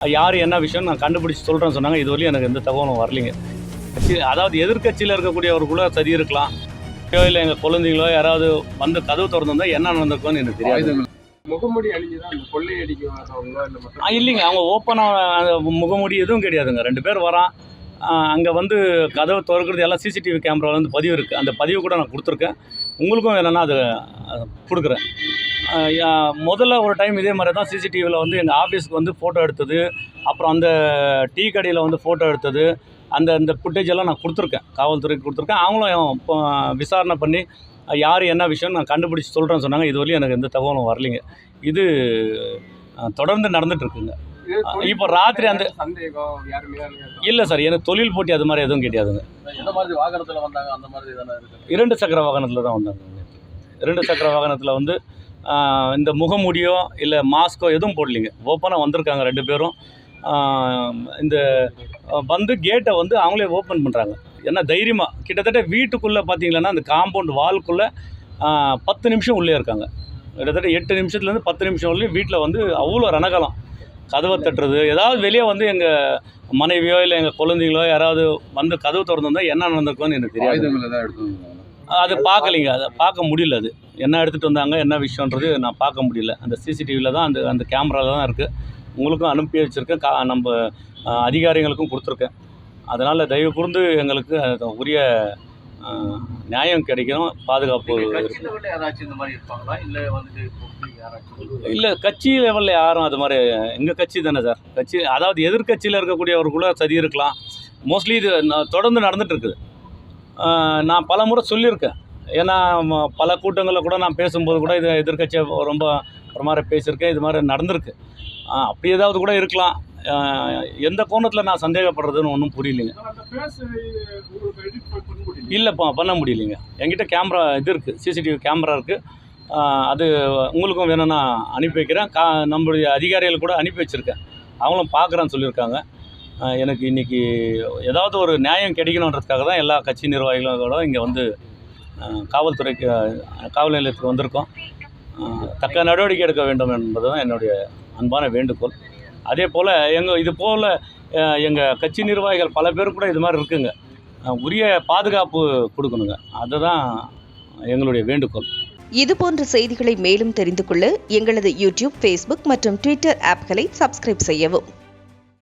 யார் என்ன விஷயம் நான் கண்டுபிடிச்சி சொல்கிறேன்னு சொன்னாங்க. இதுவரையும் எனக்கு எந்த தகவலும் வரலைங்க. அதாவது எதிர்கட்சியில் இருக்கக்கூடியவர்களுக்குள்ள சதி இருக்கலாம், இல்லை எங்கள் குழந்தைங்களோ யாராவது வந்து கதவு திறந்துருந்தா என்ன நடந்திருக்கும்னு எனக்கு தெரியாது. முகமூடி அணிஞ்சுதான் அந்த கொள்ளை அடிக்க வரவங்களோ இல்லை இல்லைங்க, அவங்க ஓப்பனாக முகமூடி எதுவும் கிடையாதுங்க. 2 பேர் வரான். அங்கே வந்து கதவை திறக்கிறது எல்லாம் சிசிடிவி கேமராவில் வந்து பதிவு இருக்குது. அந்த பதிவு கூட நான் கொடுத்துருக்கேன். உங்களுக்கும் வேணும்னா அது கொடுக்குறேன். முதல்ல ஒரு டைம் இதே மாதிரி தான் சிசிடிவியில் வந்து எங்கள் ஆஃபீஸுக்கு வந்து ஃபோட்டோ எடுத்தது, அப்புறம் அந்த டீ கடையில் வந்து ஃபோட்டோ எடுத்தது, அந்த ஃபுட்டேஜ் எல்லாம் நான் கொடுத்துருக்கேன், காவல்துறைக்கு கொடுத்துருக்கேன். அவங்களும் இப்போ விசாரணை பண்ணி யார் என்ன விஷயம் நான் கண்டுபிடிச்சி சொல்கிறேன்னு சொன்னாங்க. இதுவரையும் எனக்கு எந்த தகவலும் வரலைங்க. இது தொடர்ந்து நடந்துகிட்ருக்குங்க. இப்போ ராத்திரி அந்த இல்லை சார், எனக்கு தொழில் போட்டி அது மாதிரி எதுவும் கிடையாதுங்க. எந்த மாதிரி வாகனத்தில் வந்தாங்க? அந்த மாதிரி தானே இருக்குது. 2 சக்கர வாகனத்தில் தான் வந்தாங்க. 2 சக்கர வாகனத்தில் வந்து இந்த முகமூடியோ இல்லை மாஸ்கோ எதுவும் போடலிங்க. ஓப்பனாக வந்திருக்காங்க 2 பேரும். இந்த வந்து கேட்டை வந்து அவங்களே ஓப்பன் பண்ணுறாங்க. ஏன்னா தைரியமாக கிட்டத்தட்ட வீட்டுக்குள்ளே பார்த்தீங்கன்னா அந்த காம்பவுண்ட் வால்குள்ளே 10 நிமிஷம் உள்ளே இருக்காங்க. கிட்டத்தட்ட 8 நிமிஷத்துலேருந்து 10 நிமிஷம் உள்ளே வீட்டில் வந்து அவ்வளோ ரணகலம். கதவை தட்டுறது, ஏதாவது வெளியே வந்து எங்கள் மனைவியோ இல்லை எங்கள் குழந்தைங்களோ யாராவது வந்து கதவு திறந்துருந்தால் என்ன நடந்திருக்கும்னு எனக்கு தெரியாது. அது பார்க்கலிங்க, அதை பார்க்க முடியல. அது என்ன எடுத்துகிட்டு வந்தாங்க என்ன விஷயன்றது நான் பார்க்க முடியல. அந்த சிசிடிவியில் தான் அந்த கேமராவில் தான் இருக்குது. உங்களுக்கும் அனுப்பி வச்சுருக்கேன், நம்ம அதிகாரிகளுக்கும் கொடுத்துருக்கேன். அதனால் தயவு கூர்ந்து எங்களுக்கு உரிய நியாயம் கிடைக்கணும், பாதுகாப்பு. இல்லை, கட்சி லெவலில் யாரும் அது மாதிரி, எங்கள் கட்சி தானே சார் கட்சி. அதாவது எதிர்கட்சியில் இருக்கக்கூடியவர்களுக்குள்ள சதி இருக்கலாம். மோஸ்ட்லி இது தொடர்ந்து நடந்துகிட்டு இருக்குது. நான் பல முறை சொல்லியிருக்கேன். ஏன்னா பல கூட்டங்களில் கூட நான் பேசும்போது கூட இது எதிர்கட்சியை ரொம்ப ஒரு மாதிரி பேசியிருக்கேன். இது மாதிரி நடந்திருக்கு. அப்படி ஏதாவது கூட இருக்கலாம். எந்த கோணத்தில் நான் சந்தேகப்படுறதுன்னு ஒன்றும் புரியலைங்க. இல்லை, பண்ண முடியலைங்க. என்கிட்ட கேமரா இது இருக்குது, சிசிடிவி கேமரா இருக்குது. அது உங்களுக்கும் வேணும்னா அனுப்பி வைக்கிறேன். நம்மளுடைய அதிகாரிகள் கூட அனுப்பி வச்சுருக்கேன். அவங்களும் பார்க்குறேன்னு சொல்லியிருக்காங்க. எனக்கு இன்றைக்கி ஏதாவது ஒரு நியாயம் கிடைக்கணுன்றதுக்காக தான் எல்லா கட்சி நிர்வாகிகளோட இங்கே வந்து காவல்துறைக்கு காவல் நிலையத்துக்கு வந்திருக்கோம். தக்க நடவடிக்கை எடுக்க வேண்டும் என்பது தான் என்னுடைய அன்பான வேண்டுகோள். அதே போல் இது போல் எங்கள் கட்சி நிர்வாகிகள் பல பேர் கூட இது மாதிரி இருக்குங்க. உரிய பாதுகாப்பு கொடுக்கணுங்க. அதுதான் எங்களுடைய வேண்டுகோள். இதுபோன்ற செய்திகளை மேலும் தெரிந்து கொள்ள எங்களது யூடியூப், ஃபேஸ்புக் மற்றும் ட்விட்டர் ஆப்களை சப்ஸ்கிரைப் செய்யவும்.